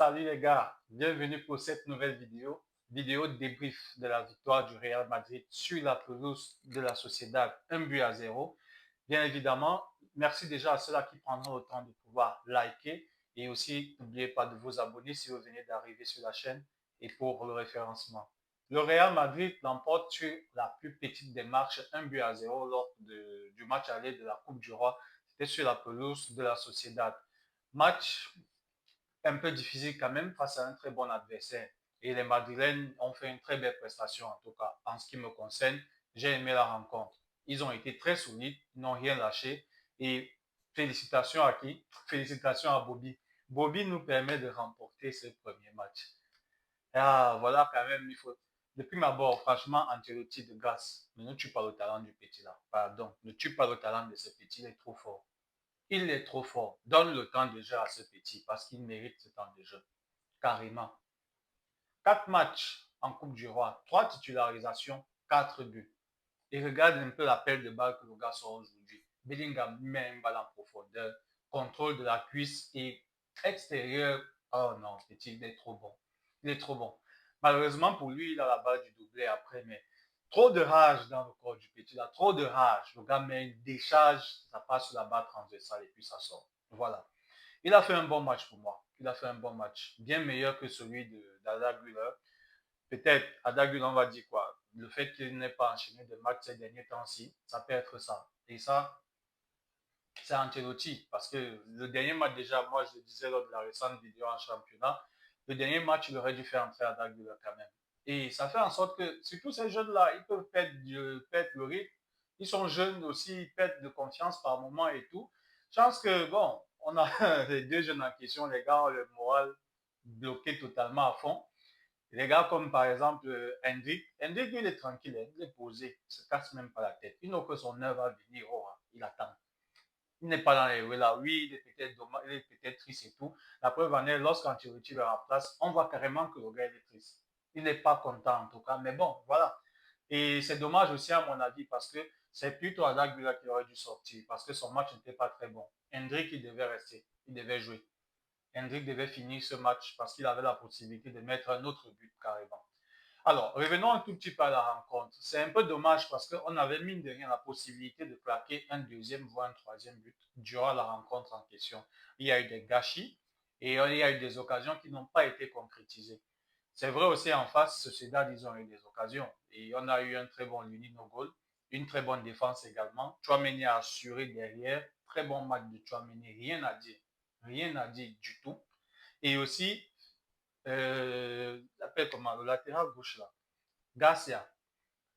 Salut les gars, bienvenue pour cette nouvelle vidéo débrief de la victoire du Real Madrid sur la pelouse de la Sociedad, 1 but à 0. Bien évidemment, merci déjà à ceux-là qui prendront le temps de pouvoir liker et aussi n'oubliez pas de vous abonner si vous venez d'arriver sur la chaîne et pour le référencement. Le Real Madrid l'emporte sur la plus petite des marches, 1 but à 0 lors du match aller de la Coupe du Roi. C'était sur la pelouse de la Sociedad. Match un peu difficile quand même face à un très bon adversaire. Et les Madrilènes ont fait une très belle prestation, en tout cas, en ce qui me concerne. J'ai aimé la rencontre. Ils ont été très solides, ils n'ont rien lâché. Et félicitations à qui? Félicitations à Bobby. Bobby nous permet de remporter ce premier match. Ah, voilà, quand même, il faut. Depuis ma bord, franchement, Ancelotti de grâce. Ne tue pas le talent du petit là. Pardon, ne tue pas le talent de ce petit, il est trop fort. Il est trop fort. Donne le temps de jeu à ce petit parce qu'il mérite ce temps de jeu. Carrément. 4 matchs en Coupe du Roi, 3 titularisations, 4 buts. Et regarde un peu la pelle de balle que le gars sort aujourd'hui. Bellingham met une balle en profondeur, contrôle de la cuisse et extérieur. Oh non, petit, il est trop bon. Il est trop bon. Malheureusement pour lui, il a la balle du doublé après, mais trop de rage dans le corps du petit. Il a trop de rage. Le gars met une décharge, ça passe sur la barre transversale et puis ça sort. Voilà. Il a fait un bon match pour moi. Il a fait un bon match. Bien meilleur que celui d'Ada Güler. Peut-être, Ada Güler, on va dire quoi. Le fait qu'il n'ait pas enchaîné de matchs ces derniers temps-ci, ça peut être ça. Et ça, c'est Ancelotti. Parce que le dernier match, déjà, moi, je le disais lors de la récente vidéo en championnat, le dernier match, il aurait dû faire entrer Ada Güler quand même. Et ça fait en sorte que, surtout ces jeunes-là, ils peuvent perdre le rythme. Ils sont jeunes aussi, ils perdent de confiance par moment et tout. Je pense que, bon, on a les deux jeunes en question, les gars ont le moral bloqué totalement à fond. Les gars comme par exemple Hendrik, Hendrik il est tranquille, il est posé, il se casse même pas la tête. Il n'a que son œuvre à venir, oh, il attend. Il n'est pas dans les rues là, oui, il est peut-être dommage, il est peut-être triste et tout. La preuve en est, lorsqu'Ancelotti le remplace, on voit carrément que le gars il est triste. Il n'est pas content en tout cas, mais bon, voilà. Et c'est dommage aussi à mon avis parce que c'est plutôt Adagula qui aurait dû sortir parce que son match n'était pas très bon. Hendrik il devait rester, il devait jouer. Hendrik devait finir ce match parce qu'il avait la possibilité de mettre un autre but carrément. Alors, revenons un tout petit peu à la rencontre. C'est un peu dommage parce qu'on avait mine de rien la possibilité de claquer un deuxième, voire un troisième but durant la rencontre en question. Il y a eu des gâchis et il y a eu des occasions qui n'ont pas été concrétisées. C'est vrai aussi en face, Sociedad, ils ont eu des occasions et on a eu un très bon Luni no goal, une très bonne défense également. Chouameni a assuré derrière, très bon match de Chouameni, rien à dire du tout. Et aussi, appelle comment, le latéral gauche là, Garcia.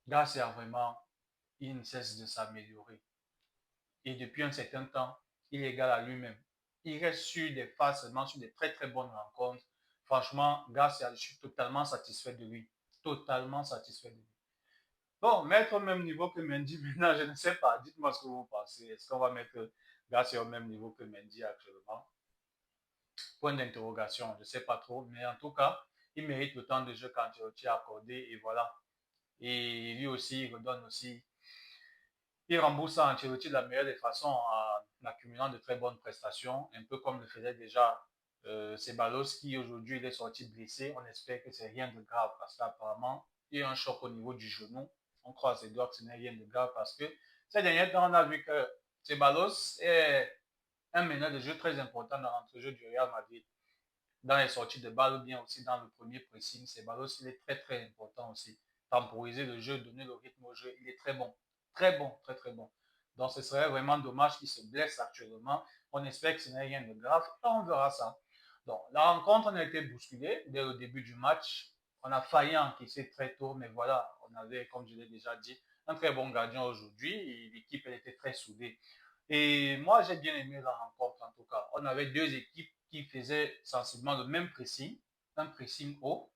Garcia vraiment, il ne cesse de s'améliorer. Et depuis un certain temps, il est égal à lui-même. Il reste sur des phases seulement, sur des très très bonnes rencontres. Franchement, Garcia, je suis totalement satisfait de lui. Totalement satisfait de lui. Bon, mettre au même niveau que Mendy, maintenant, je ne sais pas. Dites-moi ce que vous pensez. Est-ce qu'on va mettre Garcia au même niveau que Mendy actuellement? Point d'interrogation, je ne sais pas trop. Mais en tout cas, il mérite le temps de jeu qu'Ancelotti a accordé. Et voilà. Et lui aussi, il redonne aussi. Il rembourse à Ancelotti de la meilleure des façons en accumulant de très bonnes prestations, un peu comme le faisait déjà Ceballos qui aujourd'hui il est sorti blessé. On espère que c'est rien de grave parce qu'apparemment il y a un choc au niveau du genou. On croise les doigts que ce n'est rien de grave parce que ces derniers temps on a vu que Ceballos est un meneur de jeu très important dans l'entrejeu du Real Madrid, dans les sorties de balle ou bien aussi dans le premier pressing. Ceballos il est très très important aussi. Temporiser le jeu, donner le rythme au jeu, il est très bon. Très bon, très très bon. Donc ce serait vraiment dommage qu'il se blesse actuellement. On espère que ce n'est rien de grave et on verra ça. Donc la rencontre on a été bousculée dès le début du match. On a failli encaisser très tôt, mais voilà, on avait, comme je l'ai déjà dit, un très bon gardien aujourd'hui et l'équipe elle était très soudée. Et moi, j'ai bien aimé la rencontre en tout cas. On avait deux équipes qui faisaient sensiblement le même pressing, un pressing haut,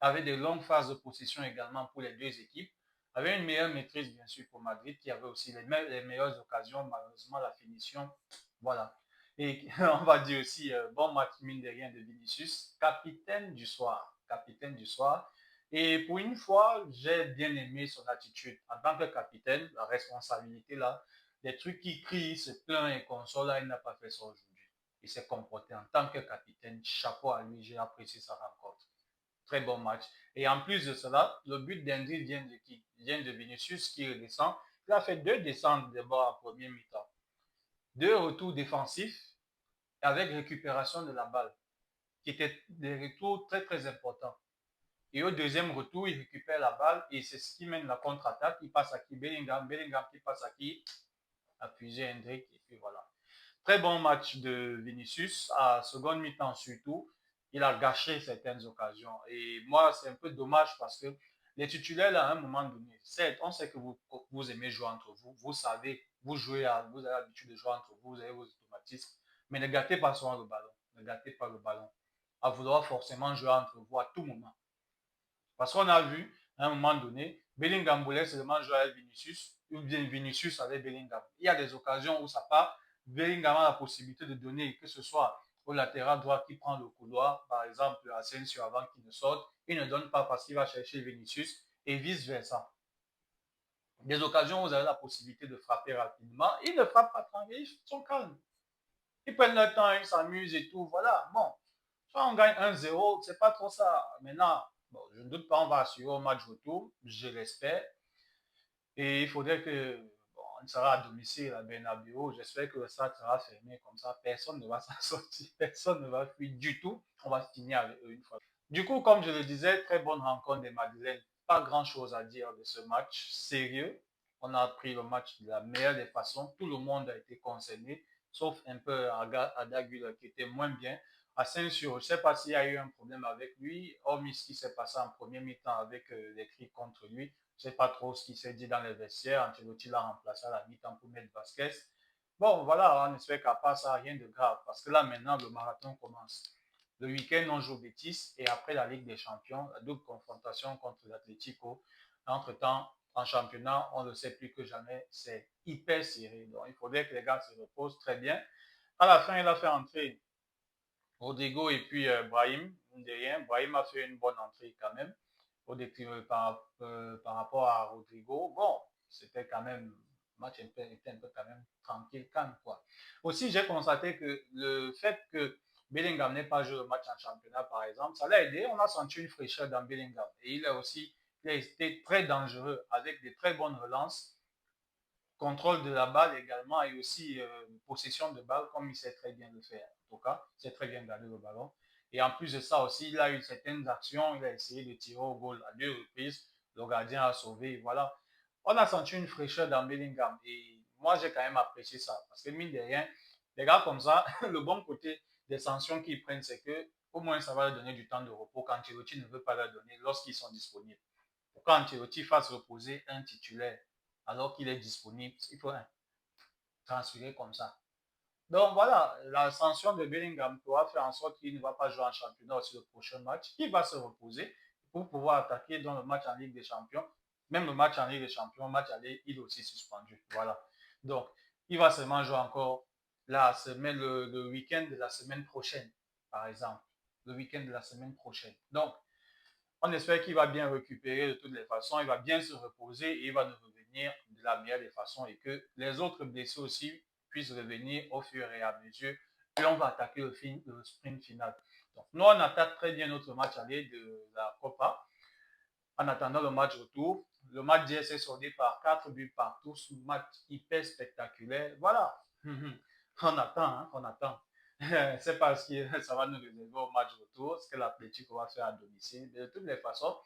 avec des longues phases de possession également pour les deux équipes, avec une meilleure maîtrise bien sûr pour Madrid qui avait aussi les meilleures occasions, malheureusement la finition, voilà. Et on va dire aussi, bon match mine de rien de Vinicius, capitaine du soir. Et pour une fois, j'ai bien aimé son attitude en tant que capitaine, la responsabilité là, des trucs qui crient, se plaint et console là, il n'a pas fait ça aujourd'hui. Il s'est comporté en tant que capitaine. Chapeau à lui, j'ai apprécié sa rencontre. Très bon match. Et en plus de cela, le but d'Hendry vient de qui? Vient de Vinicius qui redescend. Il a fait 2 descentes de bord à premier mi-temps. 2 retours défensifs avec récupération de la balle, qui étaient des retours très très importants. Et au deuxième retour, il récupère la balle et c'est ce qui mène la contre-attaque. Il passe à qui? Bellingham. Bellingham qui passe à qui? À puiser Hendrick. Et puis voilà. Très bon match de Vinicius. À seconde mi-temps surtout, il a gâché certaines occasions. Et moi, c'est un peu dommage parce que les titulaires, à un moment donné, certes, on sait que vous aimez jouer entre vous. Vous savez, vous jouez, vous avez l'habitude de jouer entre vous, vous avez vos automatismes. Mais ne gâtez pas souvent le ballon. Ne gâtez pas le ballon. À vouloir forcément jouer entre vous à tout moment. Parce qu'on a vu, à un moment donné, Bellingham voulait seulement jouer avec Vinicius, ou bien Vinicius avec Bellingham. Il y a des occasions où ça part. Bellingham a la possibilité de donner, que ce soit au latéral droit qui prend le couloir, par exemple Asensio avant qu'il ne sorte, il ne donne pas parce qu'il va chercher Vinicius, et vice-versa. Des occasions où vous avez la possibilité de frapper rapidement, ils ne frappent pas tranquille, ils sont calmes. Ils prennent leur temps, ils s'amusent et tout, voilà. Bon, soit on gagne 1-0, c'est pas trop ça. Maintenant, bon, je ne doute pas, on va assurer au match retour, je l'espère. Et il faudrait que, bon, on sera à domicile à Bernabeu, j'espère que le stade sera fermé comme ça, personne ne va s'en sortir, personne ne va fuir du tout. On va finir avec eux une fois. Du coup, comme je le disais, très bonne rencontre des Madeleines. Pas grand-chose à dire de ce match sérieux. On a pris le match de la meilleure des façons. Tout le monde a été concerné, sauf un peu Adagula qui était moins bien. Asensio, je ne sais pas s'il y a eu un problème avec lui, hormis ce qui s'est passé en premier mi-temps avec les cris contre lui. Je ne sais pas trop ce qui s'est dit dans les vestiaires. Ancelotti l'a remplacé à la mi-temps pour mettre Vasquez. Bon, voilà, on espère qu'à part ça, rien de grave. Parce que là, maintenant, le marathon commence. Le week-end, on joue Betis et après la Ligue des Champions, la double confrontation contre l'Atlético. Entre-temps, en championnat, on ne sait plus que jamais, c'est hyper serré. Donc, il faudrait que les gars se reposent très bien. À la fin, il a fait entrer Rodrigo et puis Brahim. De rien. Brahim a fait une bonne entrée quand même par rapport à Rodrigo. Bon, c'était quand même, le match était un peu quand même tranquille, calme quoi. Aussi, j'ai constaté que le fait que Bellingham n'ait pas joué le match en championnat, par exemple, ça l'a aidé. On a senti une fraîcheur dans Bellingham. Et il a été très dangereux avec des très bonnes relances, contrôle de la balle également et aussi possession de balle comme il sait très bien le faire. En tout cas, il sait très bien garder le ballon. Et en plus de ça aussi, il a eu certaines actions, il a essayé de tirer au goal à 2 reprises, le gardien a sauvé, voilà. On a senti une fraîcheur dans Bellingham et moi j'ai quand même apprécié ça parce que mine de rien, les gars comme ça, le bon côté des sanctions qu'ils prennent, c'est que au moins ça va leur donner du temps de repos quand Ancelotti ne veut pas leur donner lorsqu'ils sont disponibles. Pour qu'Ancelotti fasse reposer un titulaire alors qu'il est disponible, il faut transférer comme ça. Donc voilà, la sanction de Bellingham pourra faire en sorte qu'il ne va pas jouer en championnat aussi le prochain match. Il va se reposer pour pouvoir attaquer dans le match en Ligue des Champions. Même le match en Ligue des Champions, match aller, il est aussi suspendu. Voilà. Donc, il va seulement jouer encore la semaine, le week-end de la semaine prochaine, par exemple. Le week-end de la semaine prochaine. Donc, on espère qu'il va bien récupérer de toutes les façons, il va bien se reposer et il va nous revenir de la meilleure des façons et que les autres blessés aussi puissent revenir au fur et à mesure. Et on va attaquer le sprint final. Donc, nous, on attaque très bien notre match aller de la Copa en attendant le match retour. Le match d'hier s'est soldé par 4 buts partout, un match hyper spectaculaire. Voilà. On attend, hein, on attend. C'est parce que ça va nous réserver au match retour, ce que l'Atlético va faire à domicile. De toutes les façons,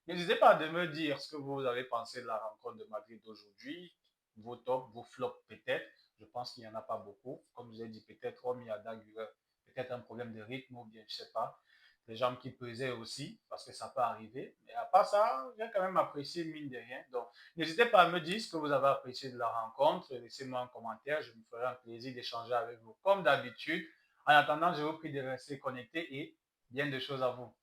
n'hésitez pas à me dire ce que vous avez pensé de la rencontre de Madrid d'aujourd'hui, vos tops, vos flops peut-être. Je pense qu'il n'y en a pas beaucoup. Comme je vous ai dit, peut-être hormis à Daguerre, peut-être un problème de rythme ou bien, je ne sais pas, les jambes qui pesaient aussi, parce que ça peut arriver. Mais à part ça, j'ai quand même apprécié mine de rien. Donc, n'hésitez pas à me dire ce que vous avez apprécié de la rencontre. Laissez-moi un commentaire, je me ferai un plaisir d'échanger avec vous comme d'habitude. En attendant, je vous prie de rester connecté et bien de choses à vous.